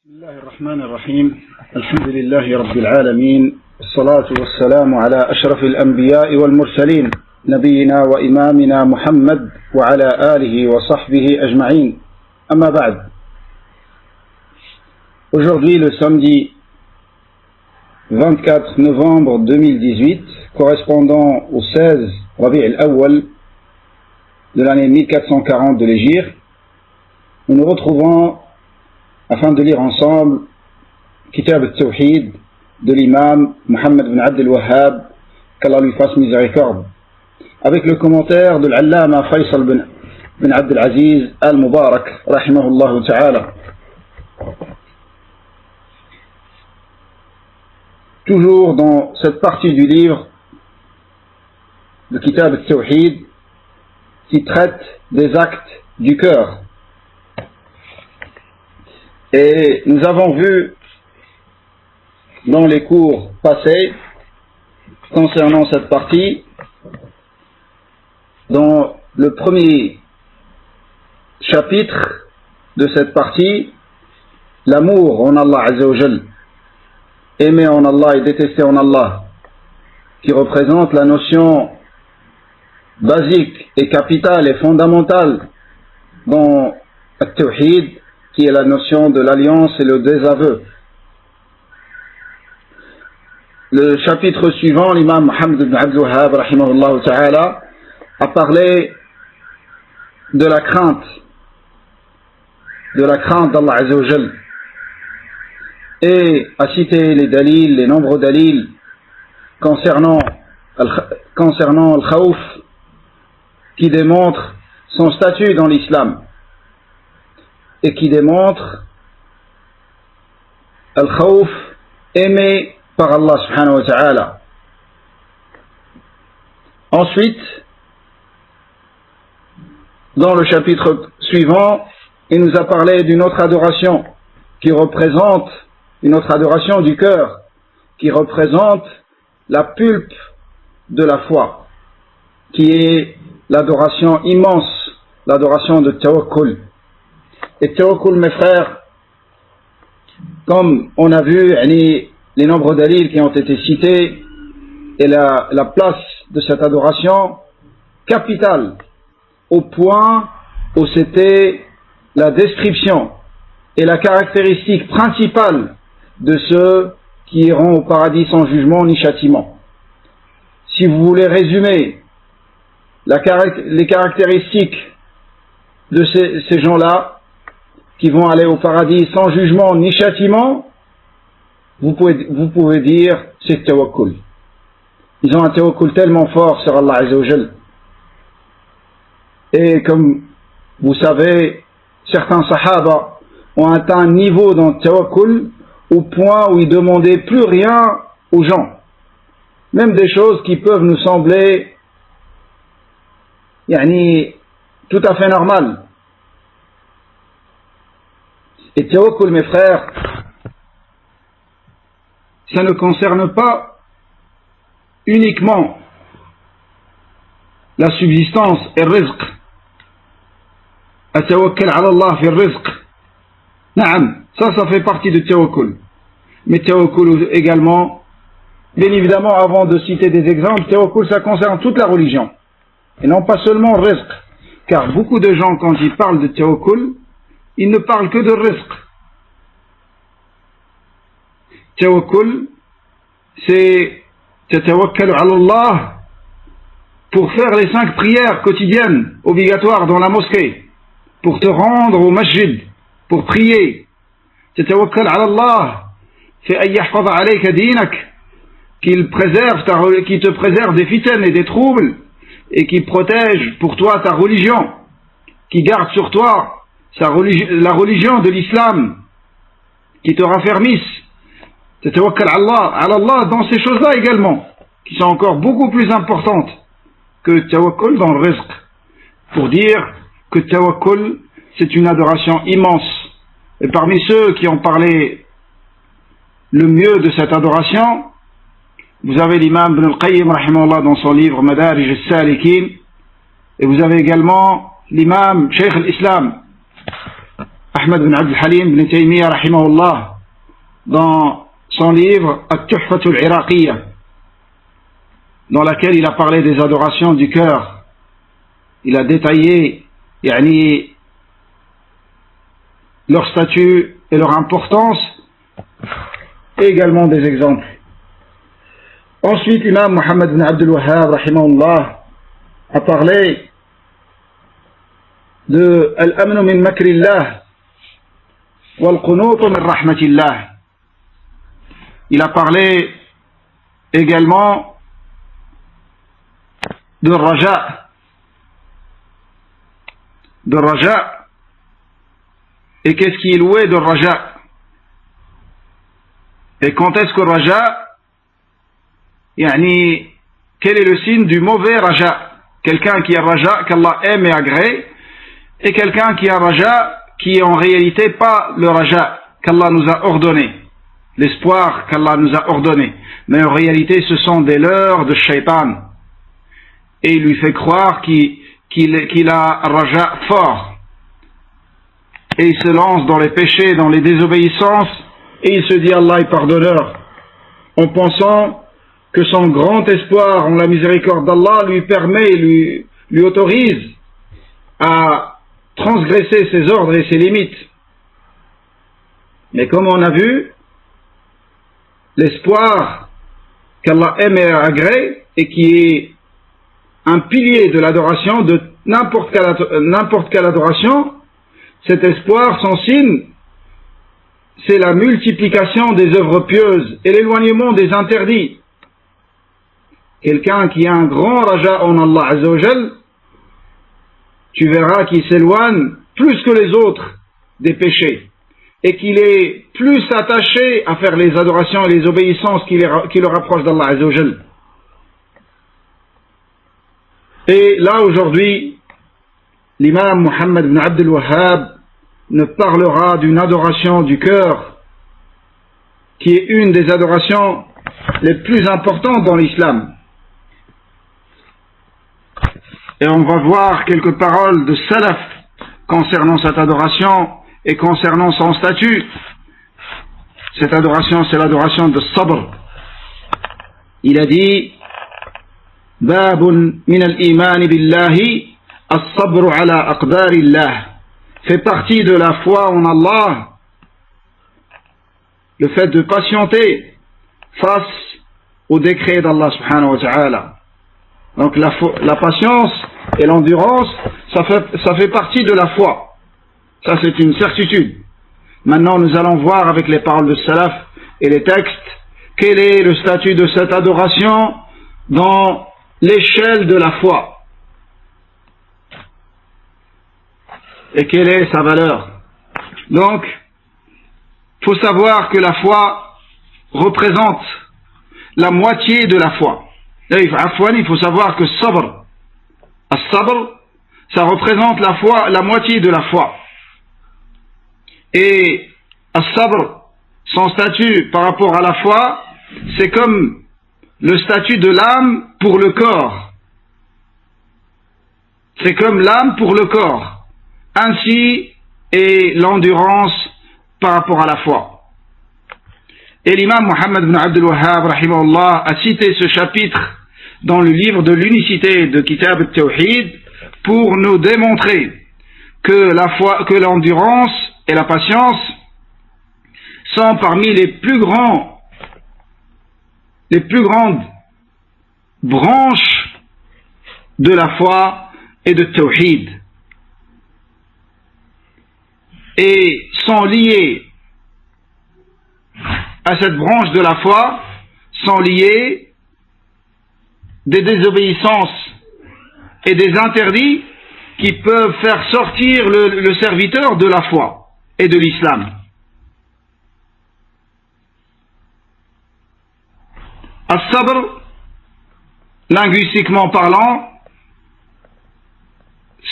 بسم الله الرحمن الرحيم. الحمد لله رب العالمين، الصلاة والسلام على أشرف الأنبياء والمرسلين نبينا وإمامنا محمد وعلى آله وصحبه أجمعين. أما بعد. Aujourd'hui, le samedi 24 novembre 2018, correspondant au 16 Rabi' al-Awwal de l'année 1440 de l'Hégire, nous nous retrouvons afin de lire ensemble Kitab al-Tawhid de l'imam Muhammad ibn Abd al-Wahhab, qu'Allah lui fasse miséricorde, avec le commentaire de l'Allama Faisal bin Abd al-Aziz al-Mubarak, rahimahullah ta'ala. Toujours dans cette partie du livre de Kitab al-Tawhid qui traite des actes du cœur. Et nous avons vu dans les cours passés, concernant cette partie, dans le premier chapitre de cette partie, l'amour en Allah Azza wa Jal, aimer en Allah et détester en Allah, qui représente la notion basique et capitale et fondamentale dans le Tawhid, qui est la notion de l'alliance et le désaveu. Le chapitre suivant, l'imam Muhammad ibn Abd al-Wahhab rahimahullah ta'ala a parlé de la crainte d'Allah Azza wa Jal, et a cité les dalils, les nombreux dalils concernant le khawf, qui démontrent son statut dans l'islam et qui démontre al-khawf aimé par Allah subhanahu wa ta'ala. Ensuite, dans le chapitre suivant, il nous a parlé d'une autre adoration qui représente une autre adoration du cœur, qui représente la pulpe de la foi, qui est l'adoration immense, l'adoration de tawakkul. Et tawakkul, mes frères, comme on a vu les nombreux dalils qui ont été cités et la place de cette adoration capitale, au point où c'était la description et la caractéristique principale de ceux qui iront au paradis sans jugement ni châtiment. Si vous voulez résumer les caractéristiques de ces gens-là, qui vont aller au paradis sans jugement ni châtiment, vous pouvez dire c'est tawakkul. Ils ont un tawakkul tellement fort sur Allah Azza wa Jal. Et comme vous savez, certains sahaba ont atteint un niveau dans le tawakkul au point où ils demandaient plus rien aux gens. Même des choses qui peuvent nous sembler tout à fait normales. Et tawakkul, mes frères, ça ne concerne pas uniquement la subsistance et le rizq. Atawakkal ala Allah fi rizq. Naam, ça fait partie de tawakkul. Mais tawakkul également, bien évidemment, avant de citer des exemples, tawakkul, ça concerne toute la religion. Et non pas seulement le rizq. Car beaucoup de gens, quand ils parlent de tawakkul, ils ne parlent que de rizq. Tawakkul, c'est tatawakkalu ala Allah pour faire les 5 prières quotidiennes obligatoires dans la mosquée, pour te rendre au masjid, pour prier. Tatawakkal ala Allah fi an yahfaza alayka dinak, qui te préserve des fitnes et des troubles, et qui protège pour toi ta religion, qui garde sur toi la religion de l'islam, qui te raffermisse. Tatawakkal ala Allah dans ces choses-là également, qui sont encore beaucoup plus importantes que tawakkul dans le rizq, pour dire que tawakkul, c'est une adoration immense. Et parmi ceux qui ont parlé le mieux de cette adoration, vous avez l'imam Ibn al-Qayyim rahimahullah dans son livre Madarij al-Salikin, et vous avez également l'imam Cheikh al-Islam Ahmad ibn Abd al-Halim ibn Taymiyyah rahimahullah dans son livre At-Tuhfatul Iraqiyya, dans laquelle il a parlé des adorations du cœur. Il a détaillé leur statut et leur importance, et également des exemples. Ensuite, l'imam Muhammad ibn Abdul Wahhab rahimahullah a parlé de al-amnu min makrillah wal-qunutu min rahmatillah. Il a parlé également de raja. Et qu'est-ce qui est loué de raja? Et quand est-ce que raja, quel est le signe du mauvais raja? Quelqu'un qui a raja, qu'Allah aime et agrée, et quelqu'un qui a raja, qui est en réalité pas le raja qu'Allah nous a ordonné, l'espoir qu'Allah nous a ordonné, mais en réalité ce sont des leurres de shaitan, et il lui fait croire qu'il a un raja fort, et il se lance dans les péchés, dans les désobéissances, et il se dit Allah est pardonneur, en pensant que son grand espoir en la miséricorde d'Allah lui permet, lui autorise à transgresser ses ordres et ses limites. Mais comme on a vu, l'espoir qu'Allah aime et agrée, et qui est un pilier de l'adoration, de n'importe quelle adoration, cet espoir, son signe, c'est la multiplication des œuvres pieuses et l'éloignement des interdits. Quelqu'un qui a un grand raja en Allah Azza wa Jal, tu verras qu'il s'éloigne plus que les autres des péchés, et qu'il est plus attaché à faire les adorations et les obéissances qui le rapprochent d'Allah Azza wa Jal. Et là aujourd'hui, l'imam Muhammad ibn Abdul Wahhab ne parlera d'une adoration du cœur, qui est une des adorations les plus importantes dans l'islam. Et on va voir quelques paroles de salaf concernant cette adoration et concernant son statut. Cette adoration, c'est l'adoration de sabr. Il a dit Babun min al-iman billahi as-sabru ala aqdarillah. Fait partie de la foi en Allah le fait de patienter face au décret d'Allah subhanahu wa ta'ala. Donc la patience et l'endurance, ça fait partie de la foi. Ça, c'est une certitude. Maintenant, nous allons voir avec les paroles de salaf et les textes quel est le statut de cette adoration dans l'échelle de la foi. Et quelle est sa valeur. Donc, il faut savoir que la foi représente la moitié de la foi. Il faut savoir que sabr, as-sabr, ça représente la foi, la moitié de la foi. Et as-sabr, son statut par rapport à la foi, c'est comme le statut de l'âme pour le corps. C'est comme l'âme pour le corps. Ainsi est l'endurance par rapport à la foi. Et l'imam Muhammad ibn Abdul Wahhab rahimahullah a cité ce chapitre dans le livre de l'unicité de Kitab al-Tawhid pour nous démontrer que la foi, que l'endurance et la patience sont parmi les plus grandes branches de la foi et de Tawhid, et sont liés à cette branche de la foi, sont liés des désobéissances et des interdits qui peuvent faire sortir le serviteur de la foi et de l'islam. As-sabr, linguistiquement parlant,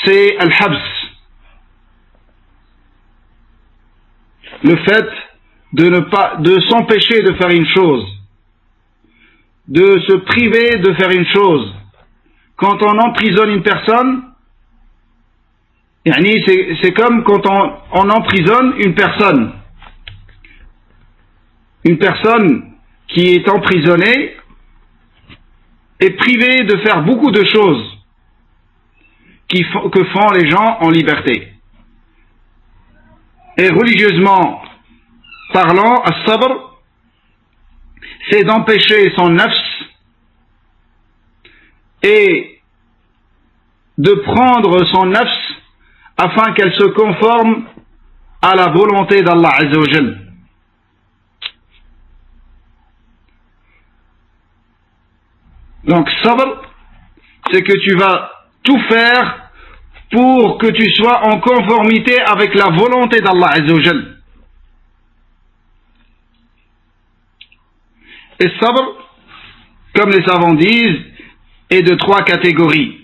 c'est al-habs, le fait de s'empêcher de faire une chose, de se priver de faire une chose. Quand on emprisonne une personne, C'est comme quand on emprisonne une personne. Une personne qui est emprisonnée est privée de faire beaucoup de choses que font les gens en liberté. Et religieusement parlant, as-sabr, c'est d'empêcher son nafs et de prendre son nafs afin qu'elle se conforme à la volonté d'Allah Azza wa Jal. Donc sabr, c'est que tu vas tout faire pour que tu sois en conformité avec la volonté d'Allah Azza wa Jal. Et sabr, comme les savants disent, est de 3 catégories.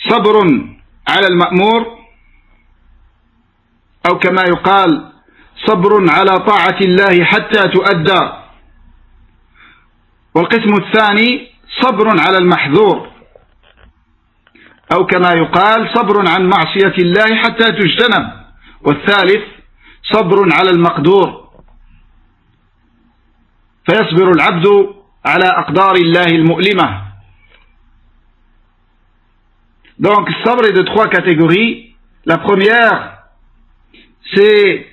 صبر على المأمور أو كما يقال صبر على طاعة الله حتى تؤدى. والقسم الثاني صبر على المحظور أو كما يقال صبر عن معصية الله حتى تجتنب. والثالث صبر على المقدور فيصبر العبد على أقدار الله المؤلمة. Donc, sabr est de 3 catégories. La première, c'est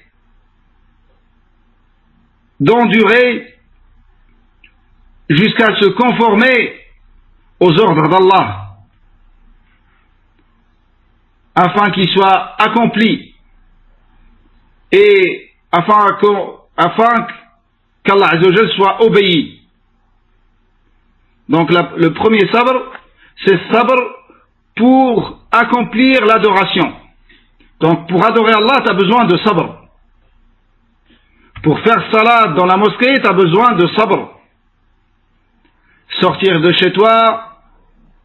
d'endurer jusqu'à se conformer aux ordres d'Allah, afin qu'ils soient accomplis et afin qu'Allah Azza wa Jal soit obéi. Donc, le premier sabr, c'est sabr pour accomplir l'adoration. Donc pour adorer Allah, tu as besoin de sabr. Pour faire salat dans la mosquée, tu as besoin de sabr. Sortir de chez toi,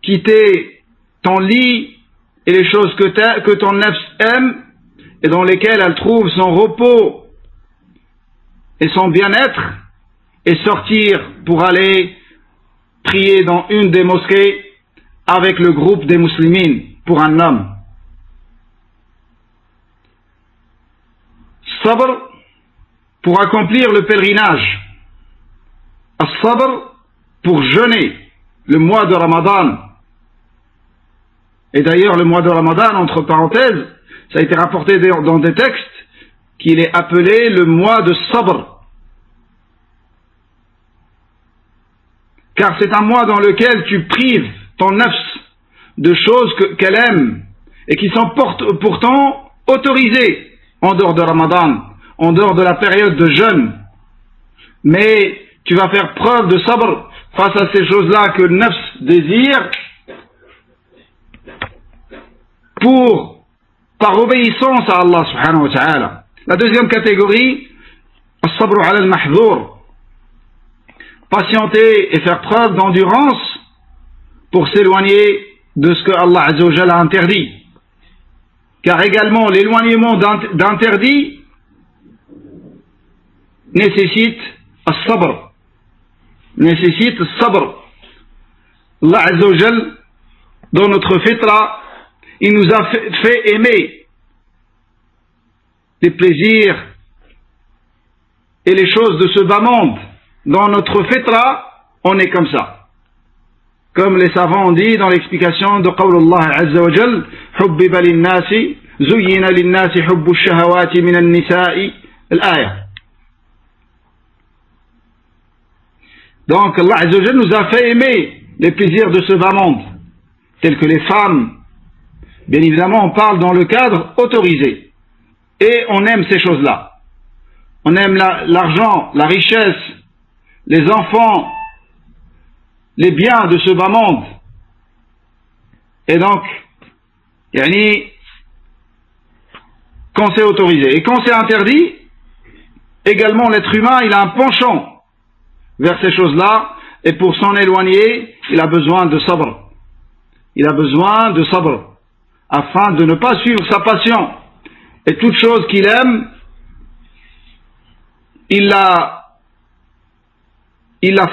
quitter ton lit et les choses que ton nefs aime et dans lesquelles elle trouve son repos et son bien-être, et sortir pour aller prier dans une des mosquées avec le groupe des musulmans pour un homme. Sabr pour accomplir le pèlerinage. As-sabr pour jeûner le mois de Ramadan. Et d'ailleurs le mois de Ramadan, entre parenthèses, ça a été rapporté dans des textes qu'il est appelé le mois de sabr. Car c'est un mois dans lequel tu prives ton nafs de choses qu'elle aime et qui sont pourtant autorisées en dehors de Ramadan, en dehors de la période de jeûne. Mais tu vas faire preuve de sabr face à ces choses-là que le nafs désire par obéissance à Allah subhanahu wa ta'ala. La deuxième catégorie, as-sabr ala al-mahzour, patienter et faire preuve d'endurance pour s'éloigner de ce que Allah Azza wa Jalla a interdit. Car également l'éloignement d'interdit nécessite as-sabr. Nécessite as-sabr. Allah Azza wa Jalla, dans notre fitra, il nous a fait aimer les plaisirs et les choses de ce bas monde. Dans notre fitra, on est comme ça. Comme les savants ont dit dans l'explication de Qawlullah Azza wa Jal, Hubbiba linnasi, Zuyyina linnasi hubbu shahawati min al-nisa'i, l'aya. Donc Allah Azza wa Jal nous a fait aimer les plaisirs de ce bas monde, tels que les femmes. Bien évidemment, on parle dans le cadre autorisé. Et on aime ces choses-là. On aime l'argent, la richesse, les enfants, les biens de ce bas monde. Et donc, quand c'est autorisé. Et quand c'est interdit, également l'être humain, il a un penchant vers ces choses-là, et pour s'en éloigner, il a besoin de sabr. Il a besoin de sabr, afin de ne pas suivre sa passion. Et toute chose qu'il aime, il l'a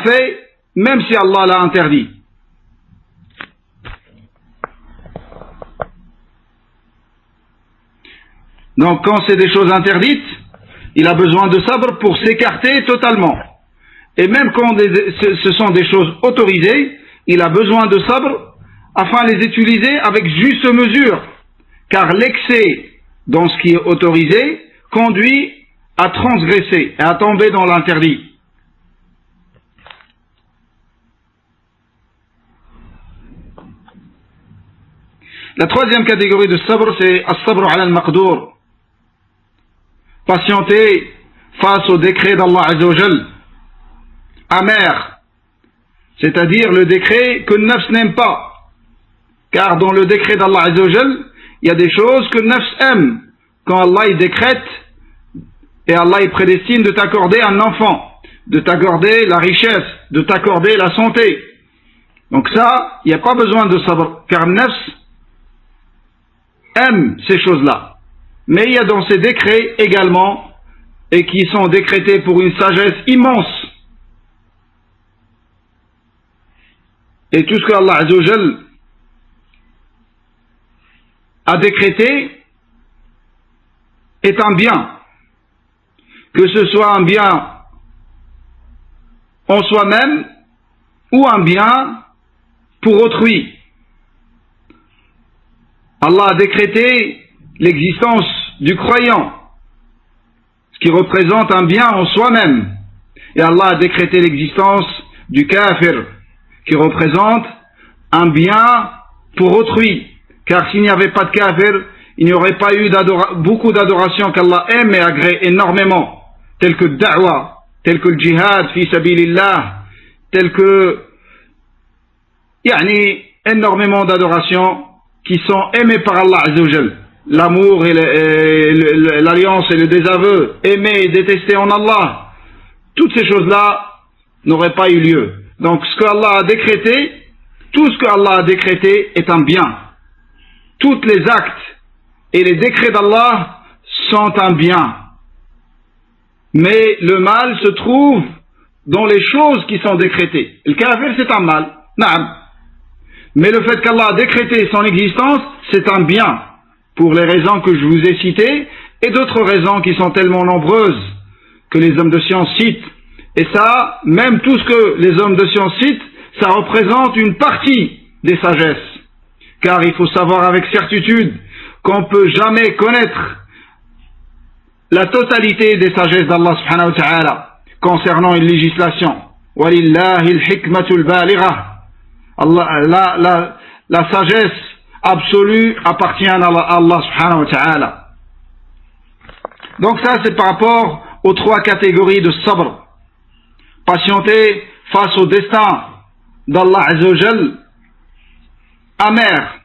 fait, même si Allah l'a interdit. Donc quand c'est des choses interdites, il a besoin de sabr pour s'écarter totalement. Et même quand ce sont des choses autorisées, il a besoin de sabr afin de les utiliser avec juste mesure. Car l'excès dans ce qui est autorisé conduit à transgresser et à tomber dans l'interdit. La troisième catégorie de sabr, c'est as-sabr ala al-maqdour. Patienter face au décret d'Allah Azza wa Jal. Amer. C'est-à-dire le décret que le nafs n'aime pas. Car dans le décret d'Allah Azza wa Jal, il y a des choses que le nafs aime. Quand Allah il décrète, et Allah il prédestine de t'accorder un enfant, de t'accorder la richesse, de t'accorder la santé. Donc ça, il n'y a pas besoin de sabr. Car le nafs aime ces choses-là. Mais il y a dans ces décrets également, et qui sont décrétés pour une sagesse immense. Et tout ce que Allah Azza wa Jal a décrété est un bien. Que ce soit un bien en soi-même ou un bien pour autrui. Allah a décrété l'existence du croyant, ce qui représente un bien en soi-même. Et Allah a décrété l'existence du kafir, qui représente un bien pour autrui. Car s'il n'y avait pas de kafir, il n'y aurait pas eu beaucoup d'adoration qu'Allah aime et agrée énormément, tel que le da'wa, tel que le jihad fi sabilillah, tel que énormément d'adorations qui sont aimées par Allah Azza wa Jal. L'amour et l'alliance et le désaveu, aimer et détester en Allah, toutes ces choses-là n'auraient pas eu lieu. Donc ce que Allah a décrété, tout ce que Allah a décrété est un bien. Tous les actes et les décrets d'Allah sont un bien. Mais le mal se trouve dans les choses qui sont décrétées. Le kafir c'est un mal, naam. Mais le fait qu'Allah a décrété son existence, c'est un bien. Pour les raisons que je vous ai citées, et d'autres raisons qui sont tellement nombreuses que les hommes de science citent. Et ça, même tout ce que les hommes de science citent, ça représente une partie des sagesses. Car il faut savoir avec certitude qu'on ne peut jamais connaître la totalité des sagesses d'Allah subhanahu wa ta'ala concernant une législation. Walillahi al-hikmatul baligha. La sagesse absolue appartient à Allah subhanahu wa ta'ala. Donc ça c'est par rapport aux trois catégories de sabr. Patienter face au destin d'Allah Azza wa Jal, amer,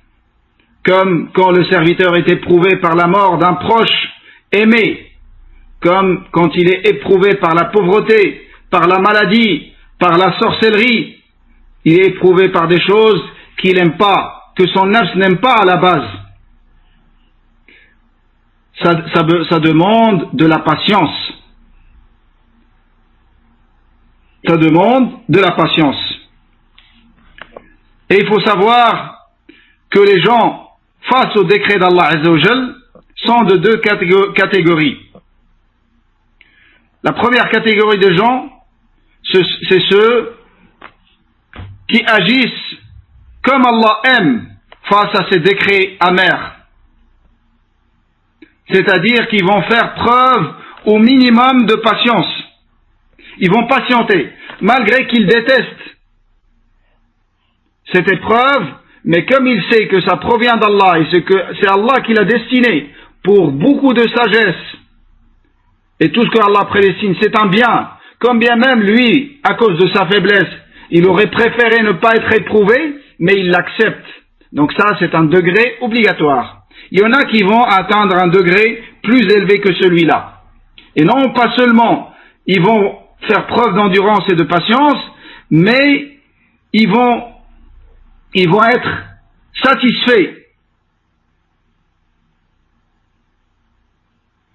comme quand le serviteur est éprouvé par la mort d'un proche aimé, comme quand il est éprouvé par la pauvreté, par la maladie, par la sorcellerie, il est éprouvé par des choses qu'il n'aime pas, que son nafs n'aime pas à la base. Ça demande de la patience. Ça demande de la patience. Et il faut savoir que les gens, face au décret d'Allah Azza wa Jal, sont de deux catégories. La première catégorie de gens, c'est ceux qui agissent comme Allah aime face à ces décrets amers. C'est-à-dire qu'ils vont faire preuve au minimum de patience. Ils vont patienter, malgré qu'ils détestent cette épreuve, mais comme il sait que ça provient d'Allah et c'est Allah qui l'a destiné pour beaucoup de sagesse, et tout ce que Allah prédestine, c'est un bien, comme bien même lui, à cause de sa faiblesse, il aurait préféré ne pas être éprouvé, mais il l'accepte. Donc ça, c'est un degré obligatoire. Il y en a qui vont atteindre un degré plus élevé que celui-là. Et non pas seulement ils vont faire preuve d'endurance et de patience, mais ils vont être satisfaits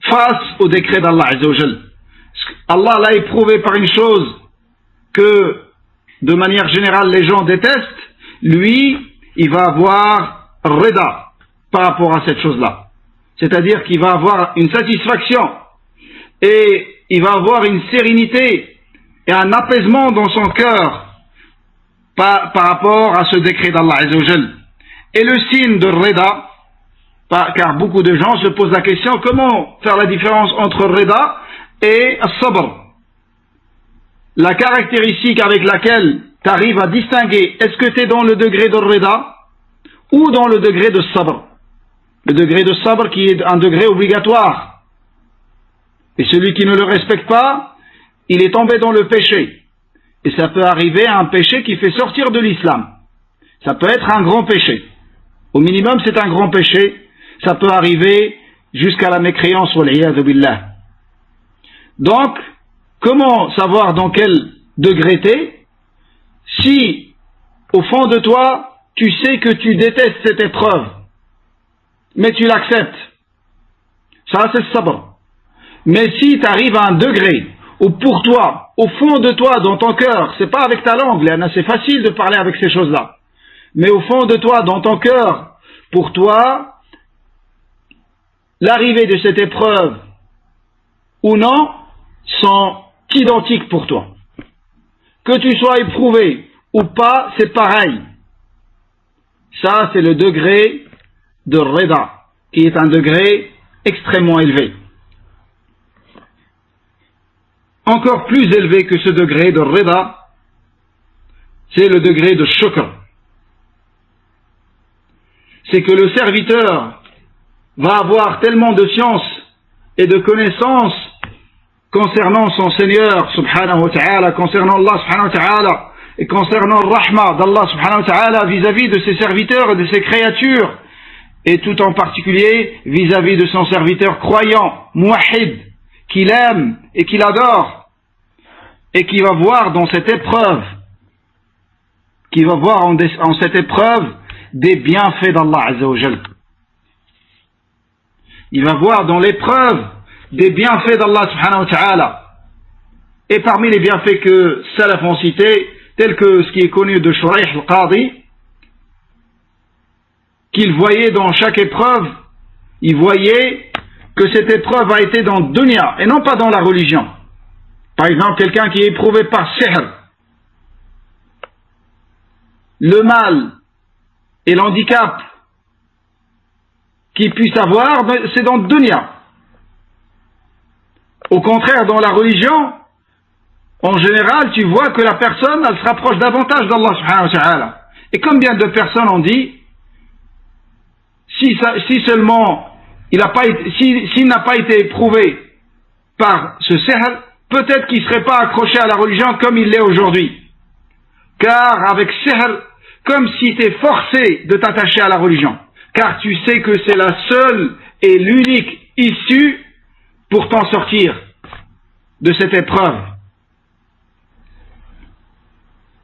face au décret d'Allah Azza wa Jal. Allah l'a éprouvé par une chose que de manière générale les gens détestent, lui il va avoir rida par rapport à cette chose-là. c'est-à-dire qu'il va avoir une satisfaction et il va avoir une sérénité et un apaisement dans son cœur par rapport à ce décret d'Allah Azza wa Jal. Et le signe de Rida, car beaucoup de gens se posent la question, comment faire la différence entre Rida et As-Sabr? La caractéristique avec laquelle tu arrives à distinguer, est-ce que tu es dans le degré de Rida ou dans le degré de Sabr? Le degré de Sabr qui est un degré obligatoire. Et celui qui ne le respecte pas, il est tombé dans le péché. Et ça peut arriver à un péché qui fait sortir de l'islam. Ça peut être un grand péché. Au minimum, c'est un grand péché. Ça peut arriver jusqu'à la mécréance, wal-iyadhu billah. Donc, comment savoir dans quel degré t'es? Si, au fond de toi, tu sais que tu détestes cette épreuve, mais tu l'acceptes. Ça, c'est le sabr. Mais si tu arrives à un degré où pour toi, au fond de toi, dans ton cœur, c'est pas avec ta langue, c'est facile de parler avec ces choses-là, mais au fond de toi, dans ton cœur, pour toi, l'arrivée de cette épreuve ou non sont identiques pour toi. Que tu sois éprouvé ou pas, c'est pareil. Ça, c'est le degré de Rida, qui est un degré extrêmement élevé. Encore plus élevé que ce degré de Rida, c'est le degré de Shukr. C'est que le serviteur va avoir tellement de science et de connaissances concernant son Seigneur subhanahu wa ta'ala, concernant Allah subhanahu wa ta'ala, et concernant le rahma d'Allah subhanahu wa ta'ala vis-à-vis de ses serviteurs et de ses créatures, et tout en particulier vis-à-vis de son serviteur croyant, muwahhid, qu'il aime et qu'il adore, et qui va voir dans cette épreuve, qui va voir en cette épreuve des bienfaits d'Allah Azza wa Jal. Il va voir dans l'épreuve des bienfaits d'Allah subhanahu wa ta'ala. Et parmi les bienfaits que Salaf ont cités, tels que ce qui est connu de Shuraih al-Qadi, qu'il voyait dans chaque épreuve, il voyait que cette épreuve a été dans le dunya et non pas dans la religion. Par exemple, quelqu'un qui est éprouvé par sihr, le mal et l'handicap qu'il puisse avoir, c'est dans le dunya. Au contraire, dans la religion, en général, tu vois que la personne, elle se rapproche davantage d'Allah subhanahu wa ta'ala. Et combien de personnes ont dit, si seulement s'il n'a pas été éprouvé par ce sihr, peut-être qu'il ne serait pas accroché à la religion comme il l'est aujourd'hui. Car avec sihr, comme si tu es forcé de t'attacher à la religion. Car tu sais que c'est la seule et l'unique issue pour t'en sortir de cette épreuve.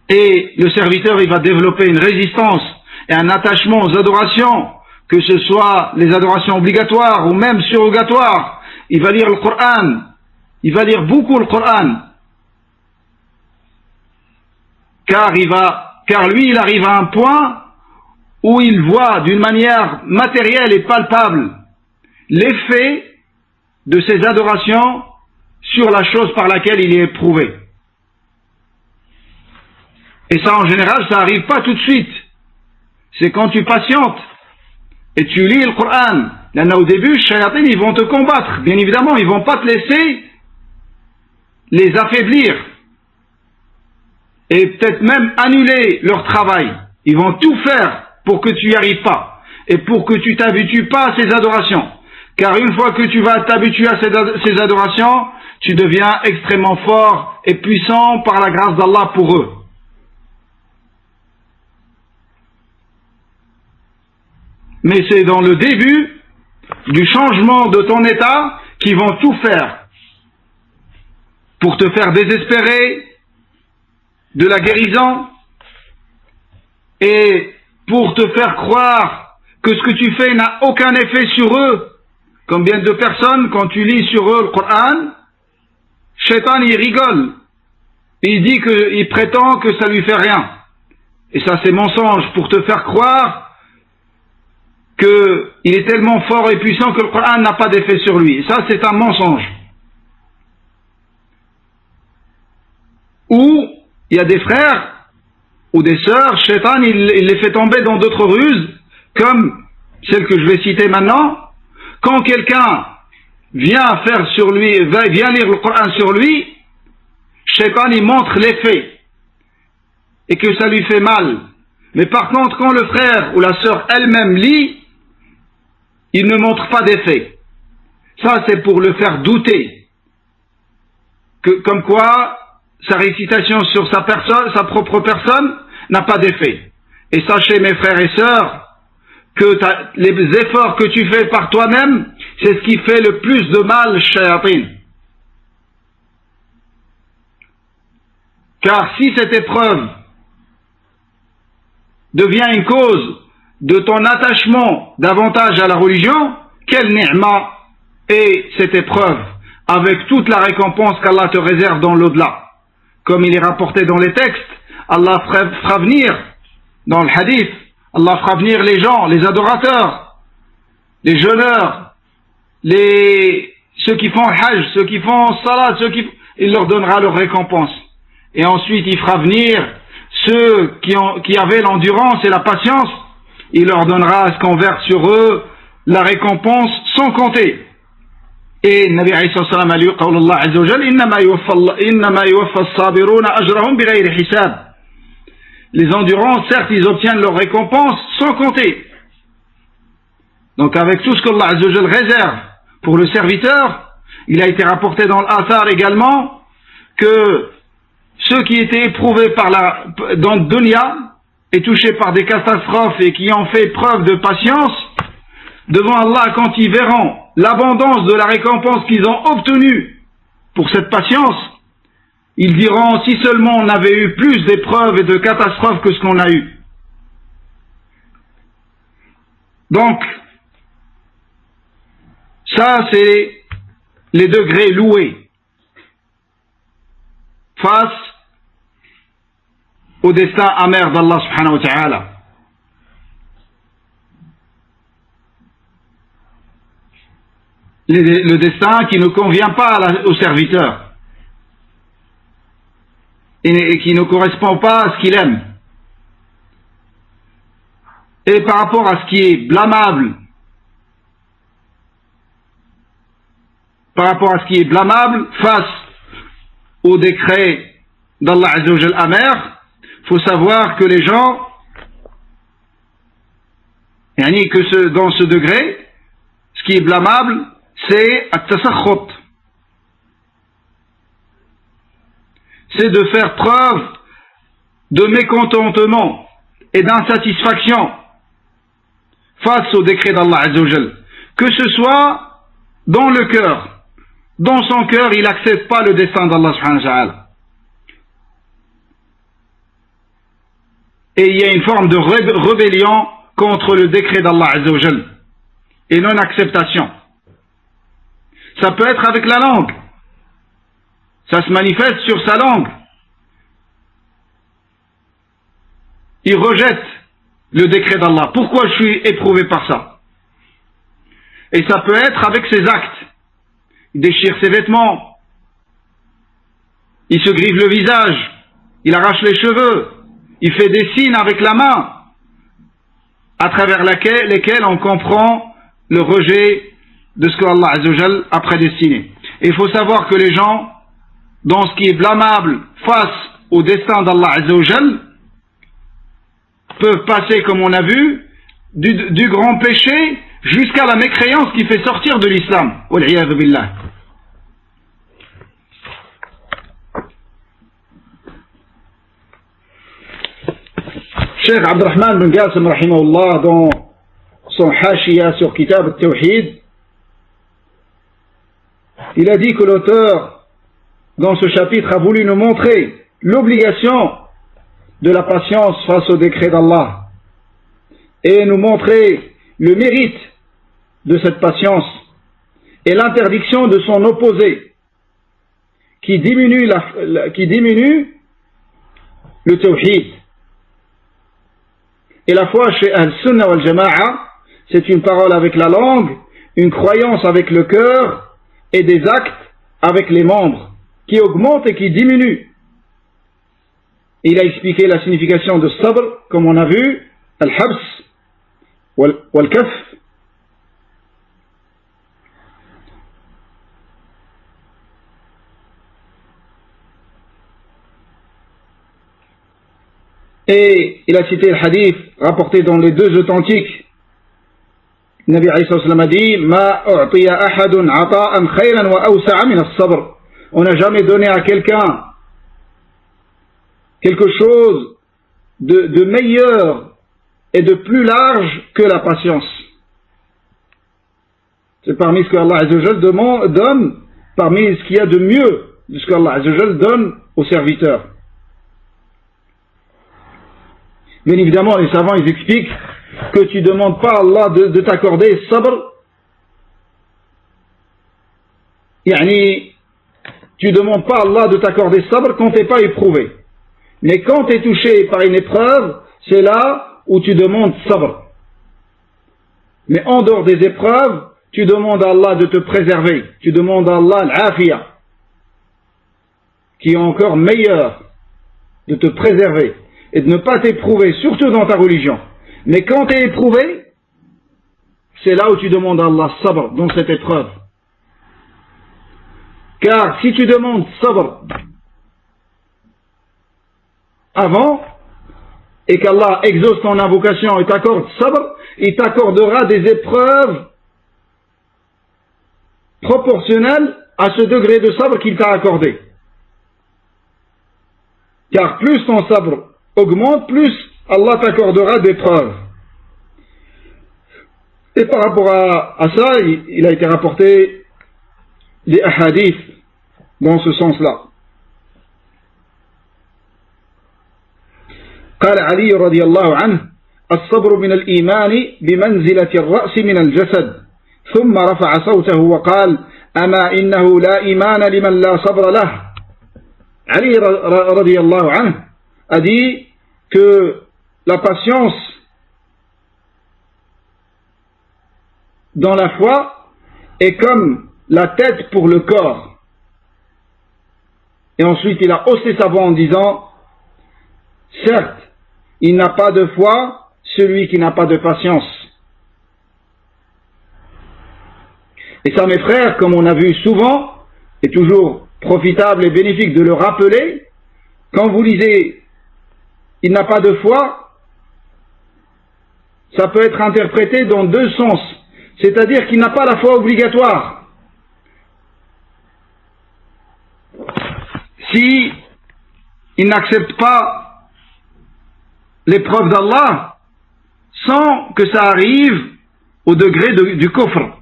Et le serviteur, il va développer une résistance et un attachement aux adorations, que ce soit les adorations obligatoires ou même surrogatoires. Il va lire le Coran, il va lire beaucoup le Coran, car lui, il arrive à un point où il voit d'une manière matérielle et palpable l'effet de ses adorations sur la chose par laquelle il est éprouvé. Et ça, en général, ça n'arrive pas tout de suite. C'est quand tu patientes et tu lis le Coran. Là, au début, les shayatins, ils vont te combattre. Bien évidemment, ils vont pas te laisser les affaiblir et peut-être même annuler leur travail. Ils vont tout faire pour que tu n'y arrives pas et pour que tu t'habitues pas à ces adorations. Car une fois que tu vas t'habituer à ces adorations, tu deviens extrêmement fort et puissant par la grâce d'Allah pour eux. Mais c'est dans le début du changement de ton état qu'ils vont tout faire pour te faire désespérer de la guérison et pour te faire croire que ce que tu fais n'a aucun effet sur eux. Combien de personnes, quand tu lis sur eux le Coran, Shaitan il rigole, il prétend que ça lui fait rien. Et ça c'est mensonge pour te faire croire qu'il est tellement fort et puissant que le Coran n'a pas d'effet sur lui. Ça, c'est un mensonge. Ou il y a des frères ou des sœurs, Shaitan, il les fait tomber dans d'autres ruses, comme celle que je vais citer maintenant. Quand quelqu'un vient faire sur lui, vient lire le Coran sur lui, Shaitan, il montre l'effet et que ça lui fait mal. Mais par contre, quand le frère ou la sœur elle-même lit, il ne montre pas d'effet. Ça, c'est pour le faire douter. Comme quoi, sa récitation sur sa personne, sa propre personne, n'a pas d'effet. Et sachez, mes frères et sœurs, que les efforts que tu fais par toi-même, c'est ce qui fait le plus de mal, shayatin. Car si cette épreuve devient une cause de ton attachement davantage à la religion, quelle ni'ma est cette épreuve, avec toute la récompense qu'Allah te réserve dans l'au-delà. Comme il est rapporté dans les textes, Allah fera venir, dans le hadith, Allah fera venir les gens, les adorateurs, les jeûneurs, ceux qui font hajj, ceux qui font salat, il leur donnera leur récompense. Et ensuite il fera venir ceux qui avaient l'endurance et la patience, il leur donnera à ce qu'on verse sur eux la récompense sans compter. Et Nabi alayhi salam a lu قول الله عز وجل إنما يوفى الصابرون أجرهم بغير حساب. Les endurants, certes, ils obtiennent leur récompense sans compter. Donc avec tout ce qu'Allah Azza wa Jal réserve pour le serviteur, il a été rapporté dans l'Athar également que ceux qui étaient éprouvés dans le dunya et touchés par des catastrophes et qui ont fait preuve de patience, devant Allah, quand ils verront l'abondance de la récompense qu'ils ont obtenue pour cette patience, ils diront, si seulement on avait eu plus d'épreuves et de catastrophes que ce qu'on a eu. Donc, ça c'est les degrés loués face au destin amer d'Allah subhanahu wa ta'ala. Le destin qui ne convient pas au serviteur et qui ne correspond pas à ce qu'il aime. Et par rapport à ce qui est blâmable, face au décret d'Allah Azza wa Jal amer, il faut savoir que les gens, dans ce degré, ce qui est blâmable, c'est at-tasakhut. C'est de faire preuve de mécontentement et d'insatisfaction face au décret d'Allah Azza wa Jal. Que ce soit dans le cœur. Dans son cœur, il n'accepte pas le destin d'Allah subhanahu wa ta'ala. Et il y a une forme de rébellion contre le décret d'Allah Azza wa Jal et non-acceptation. Ça peut être avec la langue. Ça se manifeste sur sa langue. Il rejette le décret d'Allah. Pourquoi je suis éprouvé par ça? Et ça peut être avec ses actes. Il déchire ses vêtements. Il se grive le visage. Il arrache les cheveux. Il fait des signes avec la main à travers lesquels on comprend le rejet de ce que Allah Azza wa Jal a prédestiné. Et il faut savoir que les gens, dans ce qui est blâmable face au destin d'Allah Azza wa Jal, peuvent passer, comme on a vu, du grand péché jusqu'à la mécréance qui fait sortir de l'islam. Wal-'iyadhu billah. Cheikh Abdurrahman bin Qasim rahimahullah, dans son Hashiya sur Kitab al-Tawhid, il a dit que l'auteur, dans ce chapitre, a voulu nous montrer l'obligation de la patience face au décret d'Allah et nous montrer le mérite de cette patience et l'interdiction de son opposé qui diminue le tawhid. Et la foi chez Al-Sunnah wal-Jama'a, c'est une parole avec la langue, une croyance avec le cœur et des actes avec les membres qui augmentent et qui diminuent. Il a expliqué la signification de sabr, comme on a vu, al-habs wal-kaf. Et il a cité le hadith rapporté dans les deux authentiques. Nabi alayhi sallam a dit Ma u'tiya ahadun ata'an khayran wa awsa'a min as-sabr. On n'a jamais donné à quelqu'un quelque chose de meilleur et de plus large que la patience. C'est parmi ce que Allah Azza wa Jal donne, parmi ce qu'il y a de mieux de ce que Allah Azza wa Jal donne aux serviteurs. Bien évidemment, les savants ils expliquent que tu ne demandes pas à Allah de t'accorder sabr. Yani, tu ne demandes pas à Allah de t'accorder sabr quand tu n'es pas éprouvé. Mais quand tu es touché par une épreuve, c'est là où tu demandes sabr. Mais en dehors des épreuves, tu demandes à Allah de te préserver. Tu demandes à Allah l'afiyah, qui est encore meilleur, de te préserver et de ne pas t'éprouver, surtout dans ta religion. Mais quand tu es éprouvé, c'est là où tu demandes à Allah sabr, dans cette épreuve. Car si tu demandes sabr avant, et qu'Allah exauce ton invocation et t'accorde sabr, il t'accordera des épreuves proportionnelles à ce degré de sabr qu'il t'a accordé. Car plus ton sabr augmente, plus Allah t'accordera des preuves. Et par rapport à ça, il a été rapporté des hadiths dans ce sens-là. قال علي رضي الله عنه الصبر من الإيمان بمنزلة الرأس من الجسد ثم رفع صوته وقال أما إنه لا إيمان لمن لا صبر له. Ali radiyallahu anhu a dit que la patience dans la foi est comme la tête pour le corps. Et ensuite il a haussé sa voix en disant certes, il n'a pas de foi celui qui n'a pas de patience. Et ça mes frères, comme on a vu souvent, est toujours profitable et bénéfique de le rappeler, quand vous lisez il n'a pas de foi, ça peut être interprété dans deux sens, c'est-à-dire qu'il n'a pas la foi obligatoire. Si il n'accepte pas l'épreuve d'Allah sans que ça arrive au degré du kufr,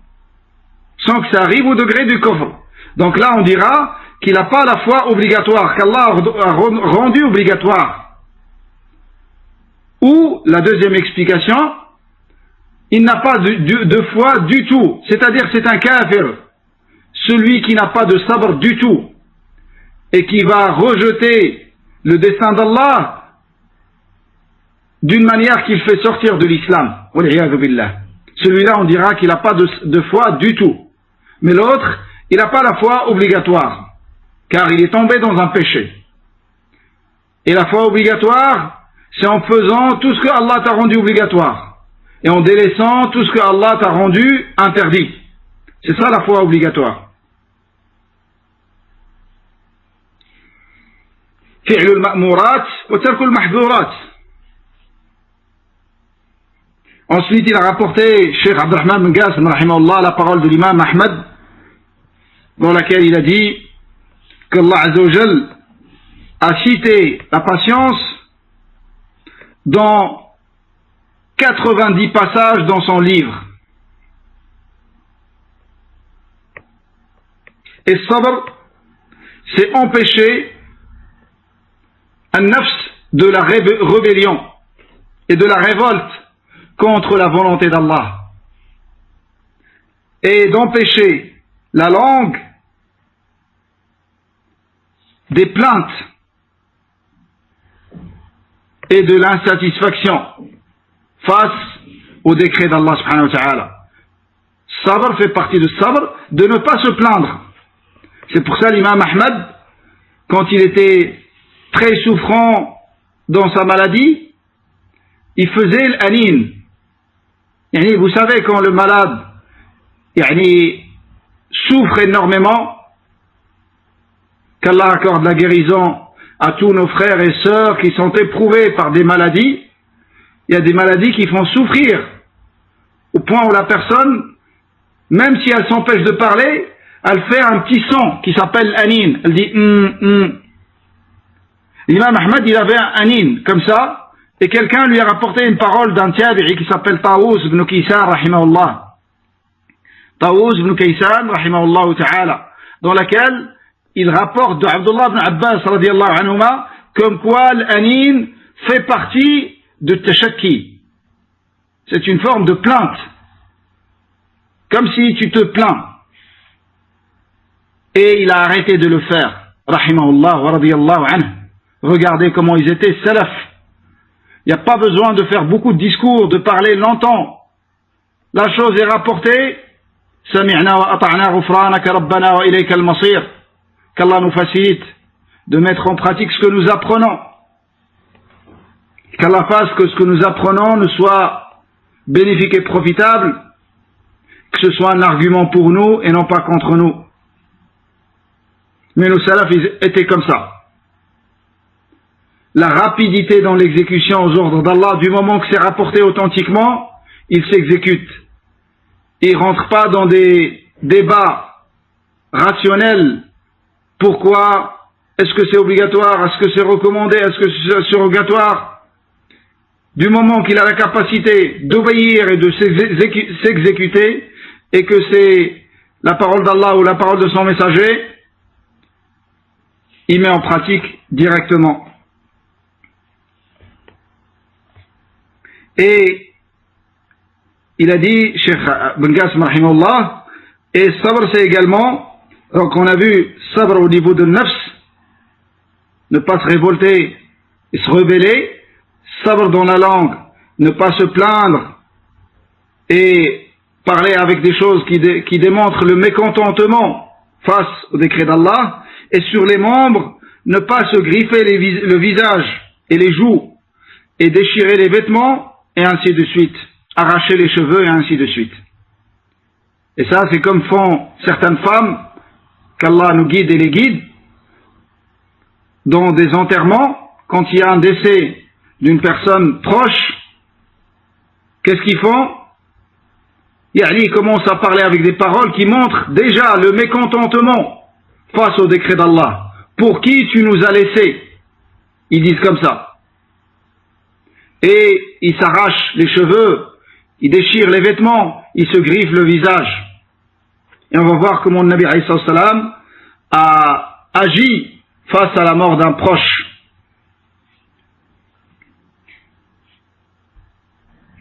sans que ça arrive au degré du kufr. Donc là on dira qu'il n'a pas la foi obligatoire, qu'Allah a rendu obligatoire. Ou la deuxième explication, il n'a pas de foi du tout, c'est-à-dire c'est un kafir, celui qui n'a pas de sabr du tout et qui va rejeter le dessein d'Allah d'une manière qui le fait sortir de l'islam. Celui-là on dira qu'il n'a pas de foi du tout, mais l'autre il n'a pas la foi obligatoire car il est tombé dans un péché. Et la foi obligatoire, c'est en faisant tout ce que Allah t'a rendu obligatoire et en délaissant tout ce que Allah t'a rendu interdit. C'est ça la foi obligatoire. فعل المأمورات وترك المحظورات. Ensuite, il a rapporté Cheikh Abdurrahman bin Qasim rahimahullah la parole de l'imam Ahmad dans laquelle il a dit qu'Allah Azza wa Jal a cité la patience dans 90 passages dans son livre. Et sabr, c'est empêcher un nafs de la rébellion et de la révolte contre la volonté d'Allah, et d'empêcher la langue des plaintes et de l'insatisfaction face au décret d'Allah subhanahu wa ta'ala. Sabr fait partie de sabr, de ne pas se plaindre. C'est pour ça l'imam Ahmad, quand il était très souffrant dans sa maladie, il faisait l'anin. Vous savez, quand le malade souffre énormément, qu'Allah accorde la guérison à tous nos frères et sœurs qui sont éprouvés par des maladies. Il y a des maladies qui font souffrir, au point où la personne, même si elle s'empêche de parler, elle fait un petit son qui s'appelle anin. Elle dit L'imam Ahmad, il avait un anin comme ça, et quelqu'un lui a rapporté une parole d'un tabi'i qui s'appelle Tawus ibn Kaysan, rahimahullah. Tawus ibn Kaysan, rahimahullah ta'ala, dans laquelle il rapporte de Abdullah ibn Abbas, radiyallahu anhuma, comme quoi l'anin fait partie de tashakki. C'est une forme de plainte. Comme si tu te plains. Et il a arrêté de le faire. Rahimahullah wa radiyallahu anhu. Regardez comment ils étaient salaf. Il n'y a pas besoin de faire beaucoup de discours, de parler longtemps. La chose est rapportée. Sami'na wa ata'na ghufranaka rabbana wa ilayka al-masir. Qu'Allah nous facilite de mettre en pratique ce que nous apprenons. Qu'Allah fasse que ce que nous apprenons ne soit bénéfique et profitable, que ce soit un argument pour nous et non pas contre nous. Mais nos salafs, ils étaient comme ça. La rapidité dans l'exécution aux ordres d'Allah, du moment que c'est rapporté authentiquement, ils s'exécutent. Ils ne rentrent pas dans des débats rationnels. Pourquoi? Est-ce que c'est obligatoire? Est-ce que c'est recommandé? Est-ce que c'est surrogatoire? Du moment qu'il a la capacité d'obéir et de s'exécuter, et que c'est la parole d'Allah ou la parole de son messager, il met en pratique directement. Et il a dit, Cheikh Ben Qasim rahimahullah, et sabr c'est également, donc on a vu sabr au niveau de nafs, ne pas se révolter et se rebeller, sabr dans la langue, ne pas se plaindre et parler avec des choses qui démontrent le mécontentement face au décret d'Allah, et sur les membres, ne pas se griffer le visage et les joues, et déchirer les vêtements, et ainsi de suite, arracher les cheveux, et ainsi de suite. Et ça, c'est comme font certaines femmes, qu'Allah nous guide et les guide, dans des enterrements, quand il y a un décès d'une personne proche, qu'est-ce qu'ils font? Ils commencent à parler avec des paroles qui montrent déjà le mécontentement face au décret d'Allah. Pour qui tu nous as laissés? Ils disent comme ça. Et ils s'arrachent les cheveux, ils déchirent les vêtements, ils se griffent le visage. Et on va voir comment le Nabi alayhi salam a agi face à la mort d'un proche.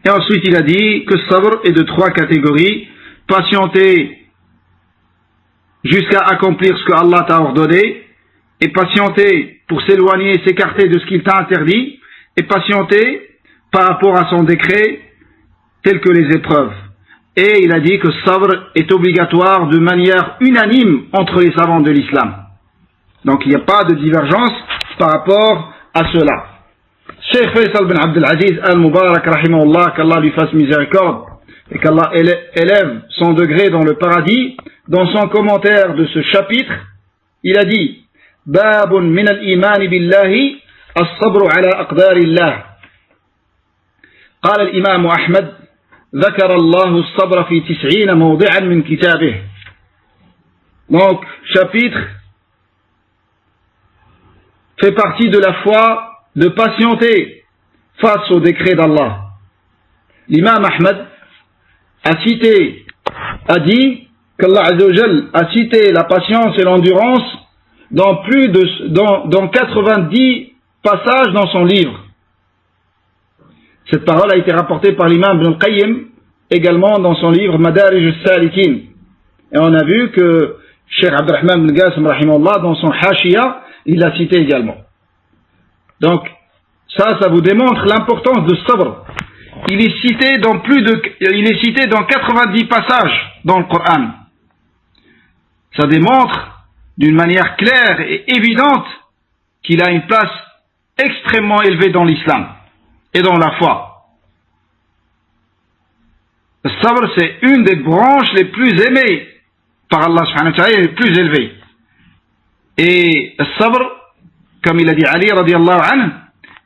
Et ensuite il a dit que sabr est de 3 catégories. Patienter jusqu'à accomplir ce que Allah t'a ordonné, et patienter pour s'éloigner et s'écarter de ce qu'il t'a interdit, et patienter par rapport à son décret, tel que les épreuves. Et il a dit que sabr est obligatoire de manière unanime entre les savants de l'islam. Donc il n'y a pas de divergence par rapport à cela. Cheikh Faisal bin Abdelaziz al-Mubarak, rahimahullah, qu'Allah lui fasse miséricorde, et qu'Allah élève son degré dans le paradis, dans son commentaire de ce chapitre, il a dit « Babun min al-iman billahi as-sabru ala aqdarillah » قال الإمام أحمد ذكر الله الصبر في 90 موضعا من كتابه. Donc, chapitre fait partie de la foi de patienter face au décret d'Allah. L'imam Ahmad a dit qu'Allah Azza wa Jal a cité la patience et l'endurance dans 90 passages dans son livre. Cette parole a été rapportée par l'imam Ibn al-Qayyim également dans son livre Madarij al-Salikin. Et on a vu que Cheikh Abdurrahman ibn Qasim rahimahullah dans son Hashiya, il l'a cité également. Donc, ça vous démontre l'importance de sabr. il est cité dans 90 passages dans le Coran. Ça démontre d'une manière claire et évidente qu'il a une place extrêmement élevée dans l'islam et dans la foi. Le sabr, c'est une des branches les plus aimées par Allah subhanahu wa ta'ala, les plus élevées. Et le sabr, comme il a dit Ali radiallahu anhu,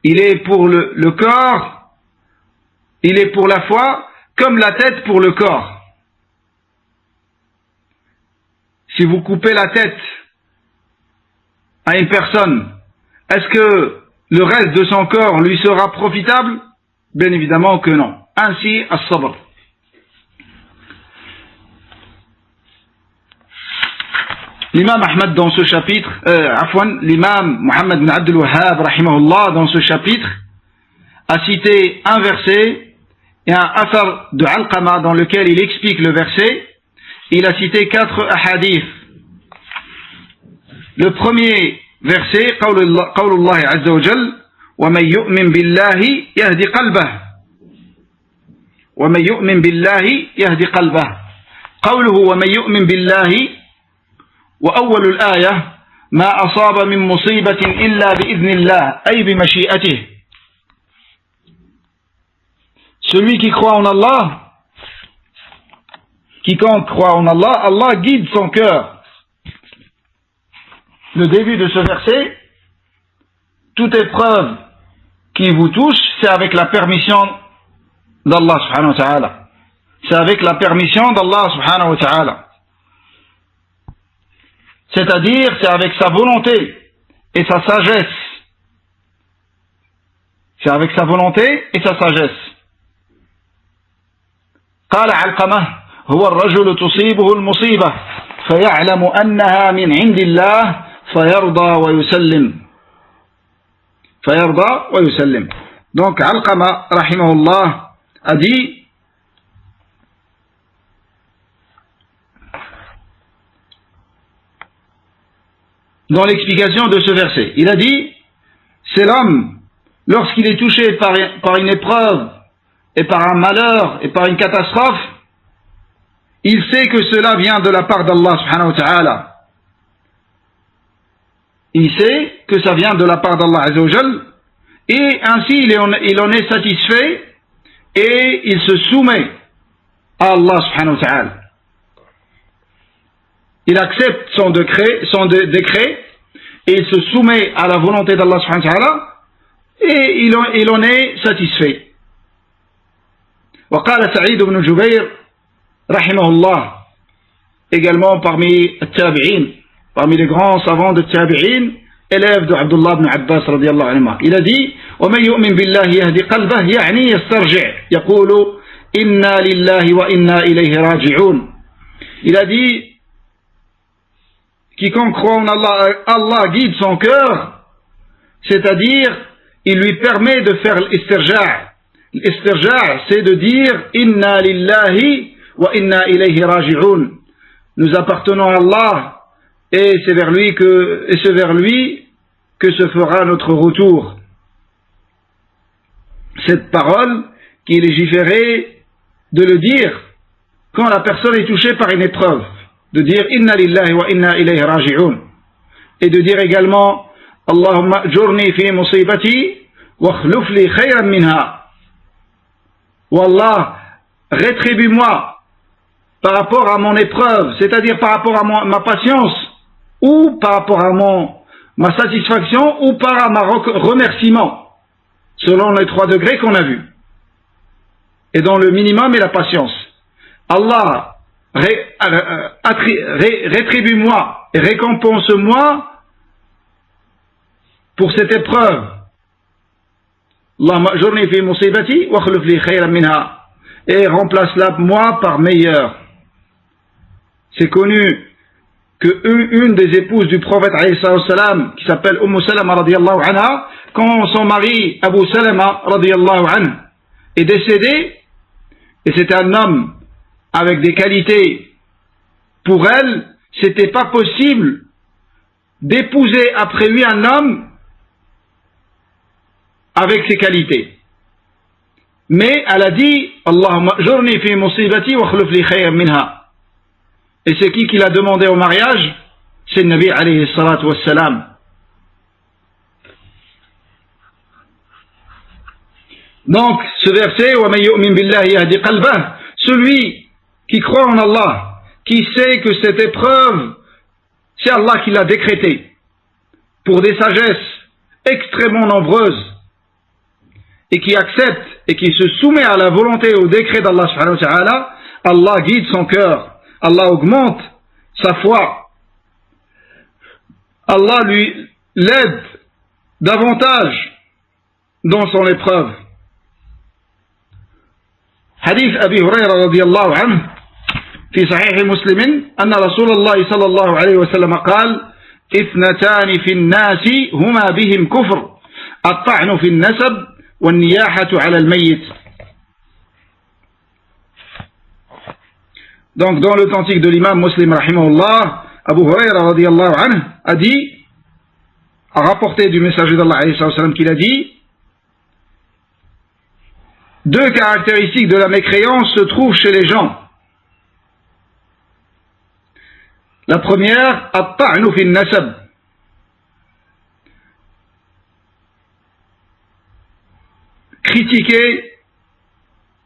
il est pour le corps, il est pour la foi comme la tête pour le corps. Si vous coupez la tête à une personne, est-ce que le reste de son corps lui sera profitable? Bien évidemment que non. Ainsi, as-sabr. L'imam Ahmad dans ce chapitre, l'imam Muhammad bin Abdul Wahhab rahimahullah dans ce chapitre a cité un verset et un athar de Alqama dans lequel il explique le verset. Il a cité 4 ahadith. Le premier verset, qawlullah azza wa jal, wa man yu'min billahi yahdi qalbah. Wa man yu'min billahi yahdi qalbah. Qawluhu wa man yu'min billahi وأول الآية ما أصاب من مصيبة إلا بإذن الله أي بمشيئته. Celui qui croit en Allah, quiconque croit en Allah, Allah guide son cœur. Le début de ce verset, toute épreuve qui vous touche, c'est avec la permission d'Allah subhanahu wa ta'ala. C'est avec la permission d'Allah subhanahu wa ta'ala. C'est-à-dire, c'est avec sa volonté et sa sagesse. C'est avec sa volonté et sa sagesse. قال علقمة هو الرجل تصيبه المصيبة فيعلم أنها من عند الله فيرضى ويسلم. Donc Alqama rahimahullah a dit dans l'explication de ce verset, il a dit, c'est l'homme, lorsqu'il est touché par une épreuve, et par un malheur, et par une catastrophe, il sait que cela vient de la part d'Allah subhanahu wa ta'ala. Il sait que ça vient de la part d'Allah azza wa jal, et ainsi il en est satisfait, et il se soumet à Allah subhanahu wa ta'ala. Il accepte son décret, et il se soumet à la volonté d'Allah subhanahu wa ta'ala, et il en est satisfait. وقال سعيد بن جبير رحمه الله, également parmi les grands savants de Tabi'in, élève de Abdullah ibn Abbas radiyallahu anhu, il a dit ومن يؤمن بالله يهدي قلبه يعني يسترجع يقول إنا لله وإنا إليه راجعون. Il a dit, quiconque croit en Allah, Allah guide son cœur, c'est-à-dire il lui permet de faire l'istirja'. L'istirja', c'est de dire inna lillahi wa inna ilayhi raji'un. Nous appartenons à Allah et c'est vers lui que se fera notre retour. Cette parole qui est légiférée de le dire quand la personne est touchée par une épreuve, de dire inna lillahi wa inna ilayhi raji'un, et de dire également Allahumma ajurni fi musibati wa akhluf li khayran minha. Ou Allah, rétribue-moi par rapport à mon épreuve, c'est-à-dire par rapport à ma patience, ou par rapport à ma satisfaction, ou par à ma remerciement, selon les 3 degrés qu'on a vus. Et dans le minimum et la patience. Allah, rétribue-moi et récompense-moi pour cette épreuve. Allahumma ajurni fi musibati wa akhlif li khayran minha, et remplace-la moi par meilleur. C'est connu que une des épouses du prophète alayhi salam, qui s'appelle Salama radiyallahu anha, quand son mari Abu Salama radiyallahu anhu est décédé, et c'était un homme avec des qualités, pour elle, c'était pas possible d'épouser après lui un homme avec ses qualités. Mais elle a dit Allahumma ajurni fi musibati wa akhlif li khayran minha. Et c'est qui l'a demandé au mariage? C'est le Nabi alayhi salatu wassalam. Donc, ce verset, وَمَن يُؤْمِن بِاللَّهِ يَهْدِ قَلْبَهُ, celui qui croit en Allah, qui sait que cette épreuve, c'est Allah qui l'a décrétée, pour des sagesses extrêmement nombreuses, et qui accepte et qui se soumet à la volonté et au décret d'Allah subhanahu wa ta'ala, Allah guide son cœur, Allah augmente sa foi, Allah lui l'aide davantage dans son épreuve. حديث أبي هريرة رضي الله عنه في صحيح مسلم أن رسول الله صلى الله عليه وسلم قال اثنتان في الناس هما بهم كفر الطعن في النسب والنياحة على الميت. Donc dans l'authentique de l'imam Muslim rahimahullah, Abu Huraira radiyallahu anhu a dit, a rapporté du messager d'Allah alayhi sallam qu'il a dit, deux caractéristiques de la mécréance se trouvent chez les gens. La première, at-ta'nu fi an-nasab. Critiquer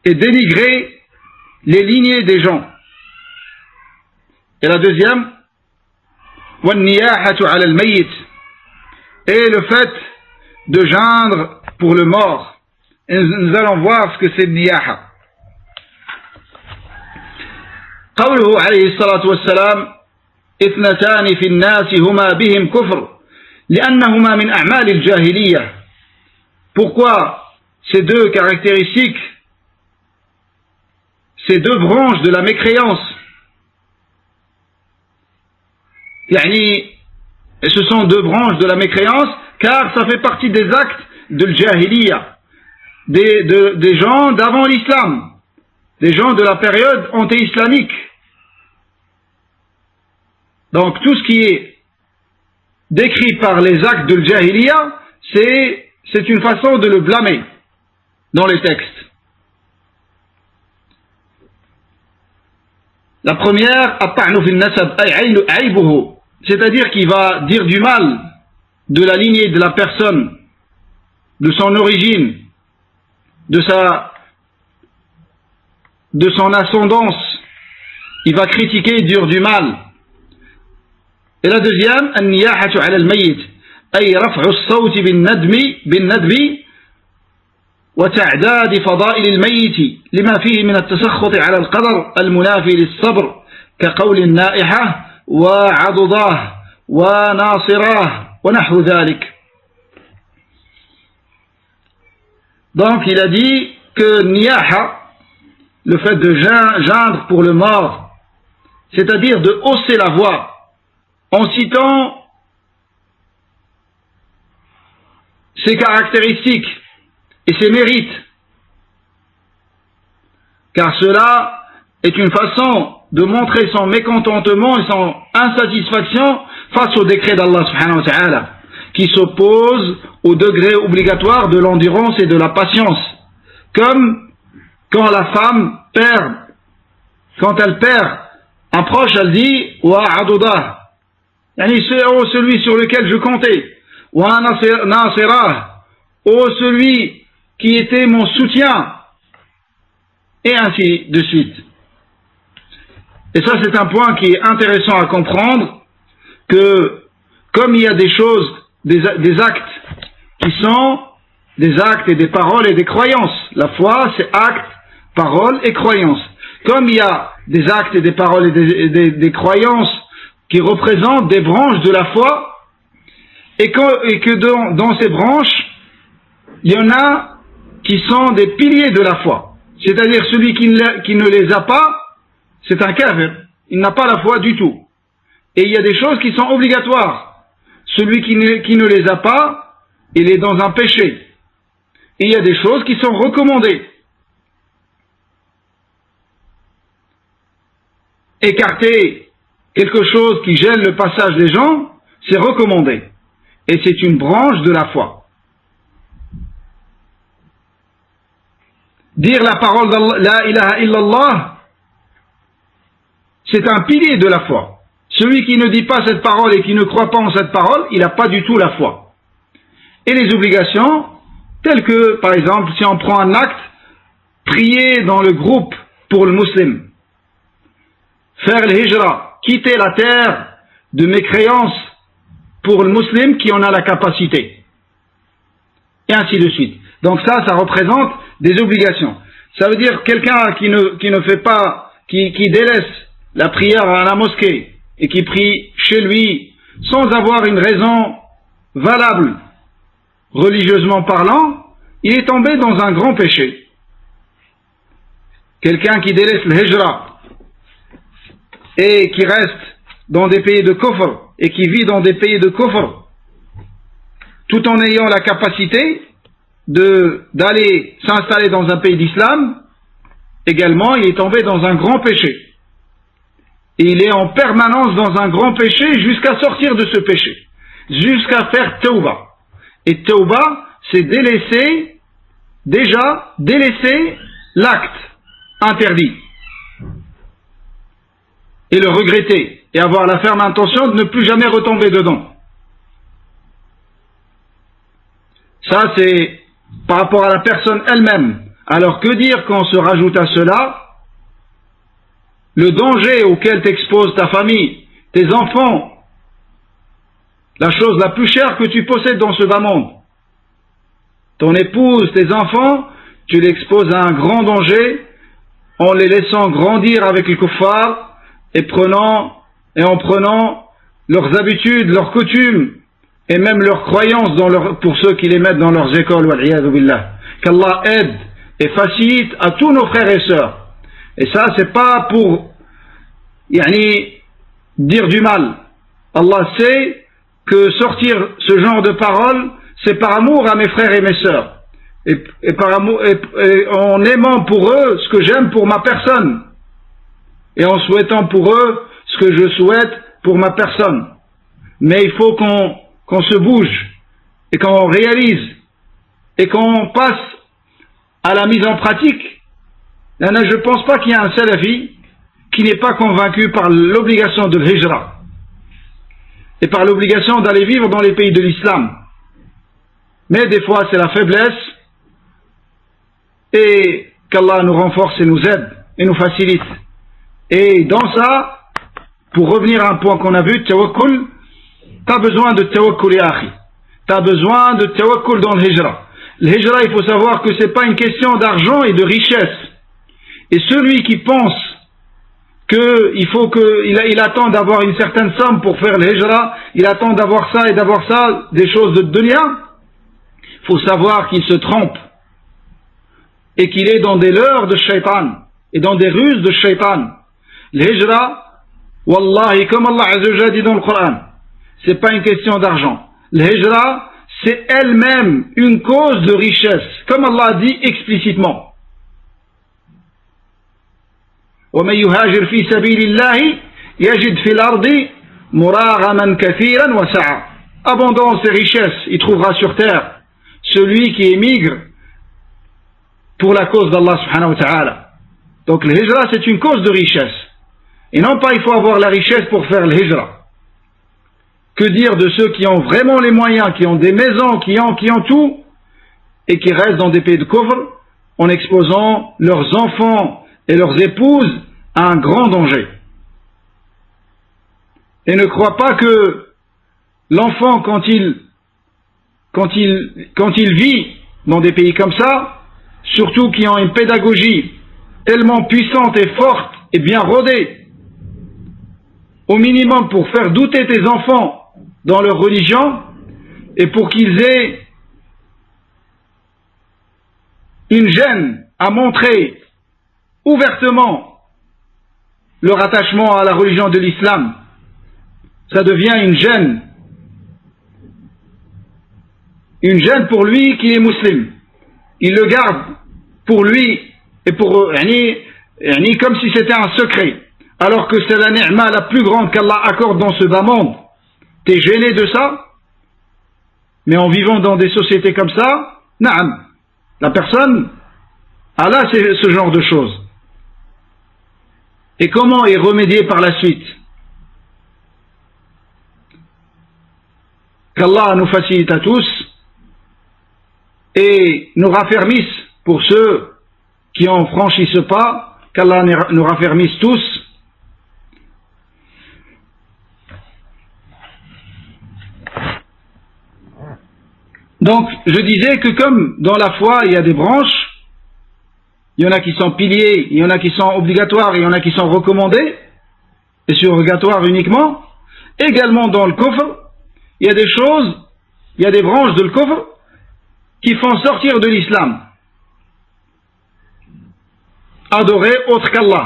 et dénigrer les lignées des gens. Et la deuxième, wan-niyahatu 'ala al-mayyit, et le fait de geindre pour le mort. Et nous allons voir ce que c'est le niyaha. قوله عليه الصلاة والسلام اثنتان في الناس هما بهم كفر لأنهما من أعمال الجاهلية. Pourquoi ces deux caractéristiques, ces deux branches de la mécréance, يعني, ce sont deux branches de la mécréance car ça fait partie des actes de l'jahiliya, des gens d'avant l'islam, des gens de la période anté-islamique. Donc tout ce qui est décrit par les actes de l'jahiliya, c'est une façon de le blâmer dans les textes. La première, at-ta'nu fi an-nasab ay 'aybuhu, c'est-à-dire qu'il va dire du mal de la lignée de la personne, de son origine, de son ascendance, il va critiquer et dire du mal. Et la deuxième, an-niyahatu 'ala al-mayyit, ay raf'u as-sawt bin-nadbi wa ta'dad fada'il al-mayyit lima fihi min at-tasakhkhut 'ala al-qadar al-munafi lis-sabr ka qawl an-na'iha wa 'adudah wa nasirah wa nahwu dhalik. Donc il a dit que niyaha, le fait de geindre pour le mort, c'est-à-dire de hausser la voix en citant ses caractéristiques et ses mérites, car cela est une façon de montrer son mécontentement et son insatisfaction face au décret d'Allah subhanahu wa ta'ala, qui s'oppose au degré obligatoire de l'endurance et de la patience. Comme quand la femme perd, quand elle perd un proche, elle dit wa adudah, celui sur lequel je comptais, wa nasirah, celui qui était mon soutien, et ainsi de suite. Et ça, c'est un point qui est intéressant à comprendre, que comme il y a des choses, des actes qui sont des actes et des paroles et des croyances. La foi, c'est acte, parole et croyance. Comme il y a des actes et des paroles et des croyances qui représentent des branches de la foi, et que dans ces branches, il y en a qui sont des piliers de la foi. C'est-à-dire celui qui ne les a pas, c'est un kafir. Il n'a pas la foi du tout. Et il y a des choses qui sont obligatoires. Celui qui ne les a pas, il est dans un péché. Et il y a des choses qui sont recommandées. Écarter quelque chose qui gêne le passage des gens, c'est recommandé. Et c'est une branche de la foi. dire la parole d'Allah, la ilaha illallah, c'est un pilier de la foi. Celui qui ne dit pas cette parole et qui ne croit pas en cette parole, il n'a pas du tout la foi. Et les obligations, telles que, par exemple, si on prend un acte, prier dans le groupe pour le musulman, faire le hijra, quitter la terre de mécréance pour le musulman qui en a la capacité, et ainsi de suite. Donc ça représente des obligations. Ça veut dire quelqu'un qui ne fait pas, qui délaisse la prière à la mosquée et qui prie chez lui sans avoir une raison valable religieusement parlant, il est tombé dans un grand péché. Quelqu'un qui délaisse le hijra et qui reste dans des pays de kufr et qui vit dans des pays de kufr tout en ayant la capacité d'aller s'installer dans un pays d'islam, également il est tombé dans un grand péché. Et il est en permanence dans un grand péché jusqu'à sortir de ce péché, jusqu'à faire tawbah. Et tawbah, c'est délaisser l'acte interdit et le regretter et avoir la ferme intention de ne plus jamais retomber dedans. Ça, c'est par rapport à la personne elle-même. Alors que dire quand on se rajoute à cela le danger auquel t'expose ta famille, tes enfants, la chose la plus chère que tu possèdes dans ce bas monde. Ton épouse, tes enfants, tu l'exposes à un grand danger en les laissant grandir avec le kuffar et en prenant leurs habitudes, leurs coutumes et même leurs croyances pour ceux qui les mettent dans leurs écoles. Qu'Allah aide et facilite à tous nos frères et sœurs. Et ça, c'est pas pour dire du mal. Allah sait que sortir ce genre de paroles, c'est par amour à mes frères et mes sœurs. Et par amour, et en aimant pour eux ce que j'aime pour ma personne. Et en souhaitant pour eux ce que je souhaite pour ma personne. Mais il faut qu'on se bouge et qu'on réalise et qu'on passe à la mise en pratique. Je ne pense pas qu'il y ait un salafi qui n'est pas convaincu par l'obligation de l'hijra et par l'obligation d'aller vivre dans les pays de l'islam. Mais des fois c'est la faiblesse et qu'Allah nous renforce et nous aide et nous facilite. Et dans ça, pour revenir à un point qu'on a vu, tawakkul, t'as besoin de tawakkul ya akhi. T'as besoin de tawakkul dans le hijra. Le hijra, il faut savoir que c'est pas une question d'argent et de richesse. Et celui qui pense il attend d'avoir une certaine somme pour faire le hijra, il attend d'avoir ça et d'avoir ça, des choses de dunya, il faut savoir qu'il se trompe et qu'il est dans des leurres de shaitan et dans des ruses de shaitan. Le hijra, wallahi, comme Allah Azza wa Jalla dit dans le Coran, c'est pas une question d'argent. Le hijra, c'est elle-même une cause de richesse, comme Allah dit explicitement. وَمَنْ يُهَاجِرْ فِي سَبِيلِ اللَّهِ يَجِدْ فِي الْأَرْضِ مُرَاغَمًا كَثِيرًا وَسَعًا. Abondance et richesse, il trouvera sur terre celui qui émigre pour la cause d'Allah subhanahu wa ta'ala. Donc le hijra, c'est une cause de richesse. Et non pas il faut avoir la richesse pour faire le hijra. Que dire de ceux qui ont vraiment les moyens, qui ont des maisons, qui ont tout, et qui restent dans des pays de kufr, en exposant leurs enfants et leurs épouses à un grand danger. Et ne crois pas que l'enfant, quand il vit dans des pays comme ça, surtout qui ont une pédagogie tellement puissante et forte et bien rodée, au minimum pour faire douter tes enfants dans leur religion et pour qu'ils aient une gêne à montrer ouvertement leur attachement à la religion de l'islam, ça devient une gêne pour lui qui est musulman. Il le garde pour lui et pour comme si c'était un secret, alors que c'est la ni'ma la plus grande qu'Allah accorde dans ce bas monde. T'es gêné de ça? Mais en vivant dans des sociétés comme ça, na'am, la personne Allah c'est ce genre de choses. Et comment y remédier par la suite? Qu'Allah nous facilite à tous et nous raffermisse pour ceux qui ont franchi ce pas, qu'Allah nous raffermisse tous. Donc, je disais que comme dans la foi, il y a des branches, il y en a qui sont piliers, il y en a qui sont obligatoires, il y en a qui sont recommandés, et surrogatoires uniquement. Également dans le kufr, il y a des choses, il y a des branches de le kufr qui font sortir de l'islam. Adorer autre qu'Allah,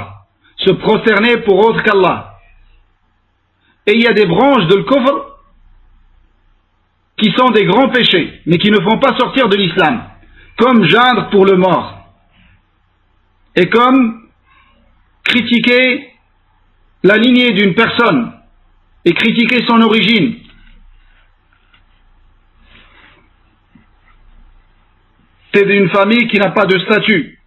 se prosterner pour autre qu'Allah. Et il y a des branches de le kufr qui sont des grands péchés, mais qui ne font pas sortir de l'islam, comme geindre pour le mort, et comme critiquer la lignée d'une personne, et critiquer son origine. C'est d'une famille qui n'a pas de statut,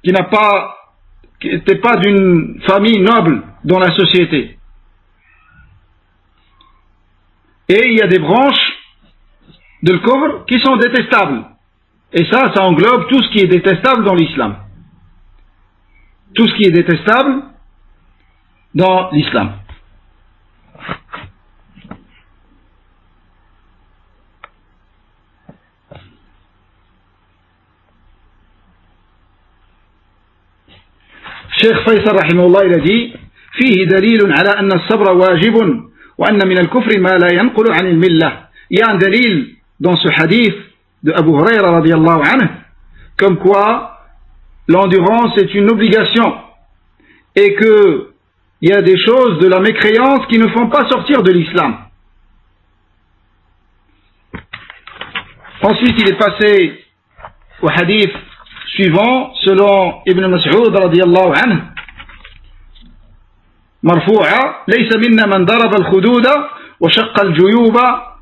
qui n'était pas d'une famille noble dans la société. Et il y a des branches de l'kufr qui sont détestables. Et ça englobe tout ce qui est détestable dans l'islam. Tout ce qui est détestable dans l'islam. Cheikh Faisal rahimahullah il a dit فيه دليل على أن الصبر واجب وأن من الكفر ما لا ينقل عن الملة. Il y a un dalil dans ce hadith de Abu Huraira radiyallahu anhu comme quoi l'endurance est une obligation et que il y a des choses de la mécréance qui ne font pas sortir de l'islam. Ensuite il est passé au hadith suivant selon Ibn Mas'ud radiyallahu anhu مرفوعة ليس منا من ضرب الخدود وشق الجيوب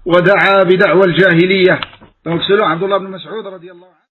ودعا بدعوى الجاهلية. Donc selon Abdullah ibn Mas'ud radiyallahu anhu